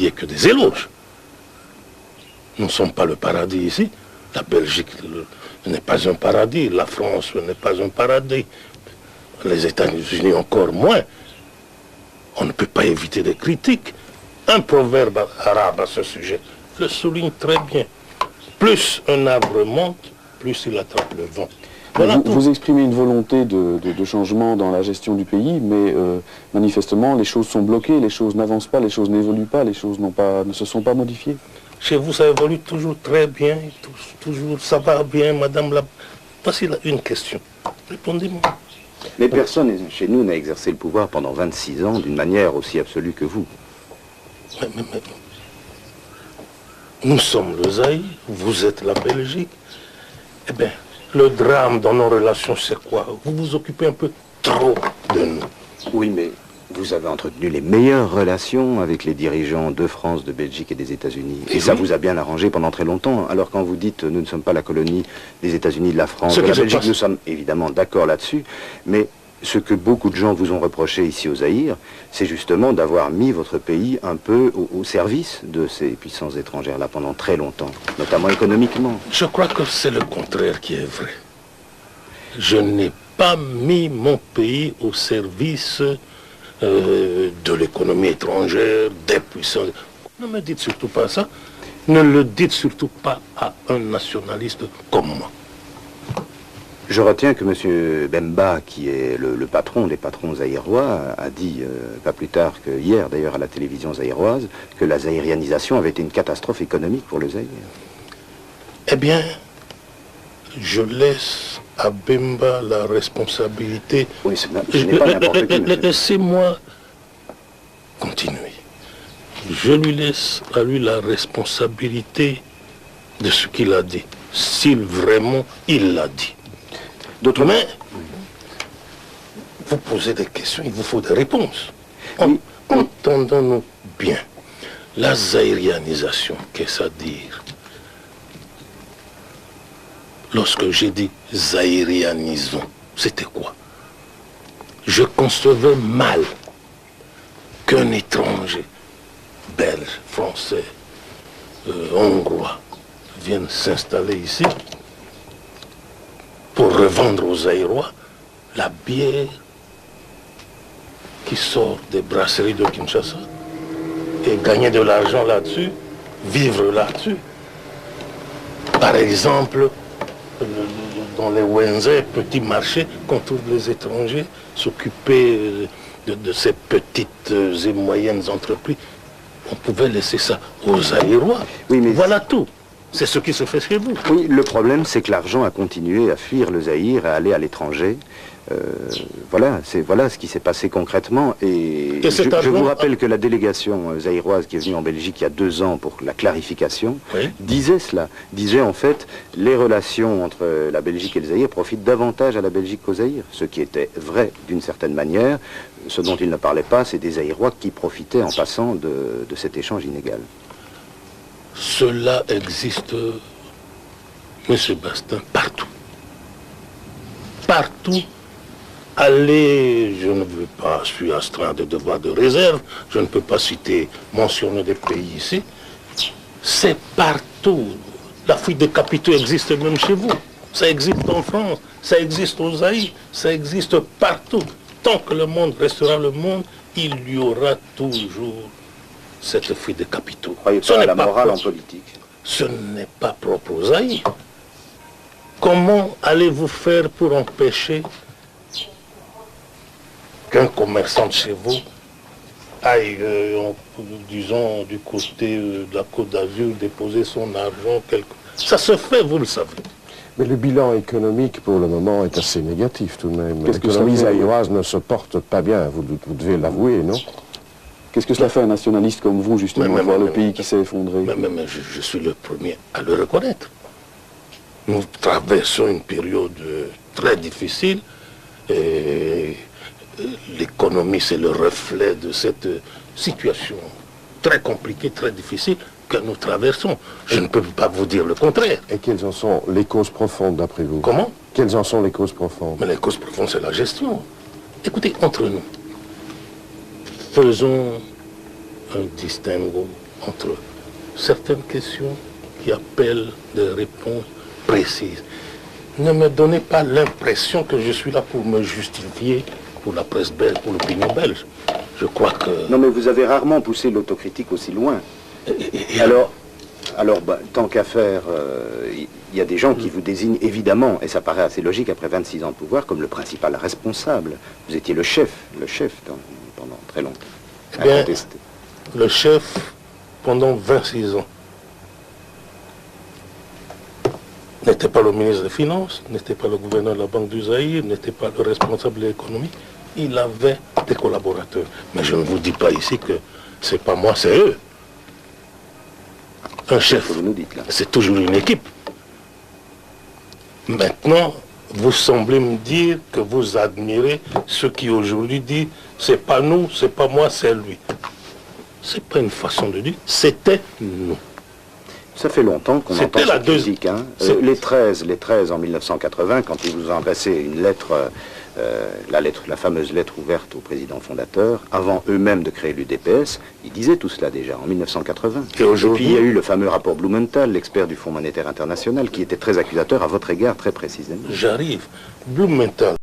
oublier que des éloges. Nous ne sommes pas le paradis ici. La Belgique n'est pas un paradis. La France n'est pas un paradis. Les États-Unis encore moins. On ne peut pas éviter des critiques. Un proverbe arabe à ce sujet le souligne très bien. Plus un arbre monte, plus il attrape le vent. Voilà vous exprimez une volonté de changement dans la gestion du pays, mais manifestement, les choses sont bloquées, les choses n'avancent pas, les choses n'évoluent pas, les choses ne se sont pas modifiées. Chez vous, ça évolue toujours très bien, toujours ça va bien, madame la... Voici là une question. Répondez-moi. Mais personne chez nous n'a exercé le pouvoir pendant 26 ans d'une manière aussi absolue que vous. Mais, nous sommes le Zaïre, vous êtes la Belgique. Eh bien, le drame dans nos relations, c'est quoi? Vous vous occupez un peu trop de nous. Oui, mais vous avez entretenu les meilleures relations avec les dirigeants de France, de Belgique et des États-Unis. Et ça vous a bien arrangé pendant très longtemps. Alors quand vous dites nous ne sommes pas la colonie des États-Unis, de la France, de la Belgique, nous sommes évidemment d'accord là-dessus. Mais ce que beaucoup de gens vous ont reproché ici au Zaïre, c'est justement d'avoir mis votre pays un peu au service de ces puissances étrangères-là pendant très longtemps, notamment économiquement. Je crois que c'est le contraire qui est vrai. Je n'ai pas mis mon pays au service de l'économie étrangère, des puissances. Ne me dites surtout pas ça. Ne le dites surtout pas à un nationaliste comme moi. Je retiens que M. Bemba, qui est le patron des patrons zaïrois, a dit, pas plus tard que hier d'ailleurs à la télévision zaïroise, que la zaïrianisation avait été une catastrophe économique pour le Zaïre. Eh bien, je laisse à Bemba la responsabilité. Oui, ce n'est pas n'importe qui. Laissez-moi continuer. Je lui laisse à lui la responsabilité de ce qu'il a dit, s'il vraiment il l'a dit. Mais vous posez des questions, il vous faut des réponses. Entendons-nous bien. La zaïrianisation, qu'est-ce à dire? Lorsque j'ai dit zaïrianisons, c'était quoi? Je concevais mal qu'un étranger, belge, français, hongrois, vienne s'installer ici pour revendre aux Zaïrois la bière qui sort des brasseries de Kinshasa et gagner de l'argent là-dessus, vivre là-dessus. Par exemple, dans les Wenze, petits marchés, qu'on trouve les étrangers s'occuper de ces petites et moyennes entreprises. On pouvait laisser ça aux Zaïrois. Oui, mais voilà tout. C'est ce qui se fait chez vous. Oui, le problème, c'est que l'argent a continué à fuir le Zaïre, à aller à l'étranger. Voilà ce qui s'est passé concrètement. Et je vous rappelle que la délégation zaïroise qui est venue en Belgique il y a 2 ans pour la clarification, disait cela. Disait en fait, les relations entre la Belgique et le Zaïre profitent davantage à la Belgique qu'au Zaïre. Ce qui était vrai d'une certaine manière. Ce dont il ne parlait pas, c'est des Zaïrois qui profitaient en passant de cet échange inégal. Cela existe, M. Bastin, partout. Partout. Allez, je ne veux pas, je suis astreint de devoirs de réserve, je ne peux pas mentionner des pays ici. C'est partout. La fuite des capitaux existe même chez vous. Ça existe en France, ça existe aux Zaïre, ça existe partout. Tant que le monde restera le monde, il y aura toujours cette fuite de capitaux. Ce n'est pas la morale en politique. Ce n'est pas propre aux Zaïre. Comment allez-vous faire pour empêcher qu'un commerçant de chez vous aille, disons, du côté de la Côte d'Azur, déposer son argent Ça se fait, vous le savez. Mais le bilan économique, pour le moment, est assez négatif tout de même. L'économie zaïroise ne se porte pas bien, vous devez l'avouer, non? Qu'est-ce que cela fait un nationaliste comme vous, justement, voir le pays qui s'est effondré? Mais je suis le premier à le reconnaître. Nous traversons une période très difficile et l'économie, c'est le reflet de cette situation très compliquée, très difficile que nous traversons. Je ne peux pas vous dire le contraire. Et quelles en sont les causes profondes, d'après vous? Comment? Quelles en sont les causes profondes? Mais les causes profondes, c'est la gestion. Écoutez, entre nous, faisons un distinguo entre certaines questions qui appellent des réponses précises. Ne me donnez pas l'impression que je suis là pour me justifier pour la presse belge, pour l'opinion belge. Je crois que... Non, mais vous avez rarement poussé l'autocritique aussi loin. Alors, tant qu'à faire, il y a des gens qui vous désignent évidemment, et ça paraît assez logique après 26 ans de pouvoir, comme le principal responsable. Vous étiez le chef pendant très longtemps. Eh bien, le chef pendant 26 ans n'était pas le ministre des Finances, n'était pas le gouverneur de la Banque du Zaïre, n'était pas le responsable de l'économie. Il avait des collaborateurs. Mais je ne vous dis pas ici que c'est pas moi, c'est eux. Un chef, c'est toujours une équipe. Maintenant, vous semblez me dire que vous admirez ceux qui aujourd'hui disent c'est pas nous, c'est pas moi, c'est lui. C'est pas une façon de dire, c'était nous. Ça fait longtemps qu'on entend cette critique. Hein. Les 13 en 1980, quand ils vous ont passé une lettre, la fameuse lettre ouverte au président fondateur, avant eux-mêmes de créer l'UDPS, ils disaient tout cela déjà, en 1980. Et puis il y a eu le fameux rapport Blumenthal, l'expert du Fonds monétaire international, qui était très accusateur à votre égard, très précisément. J'arrive. Blumenthal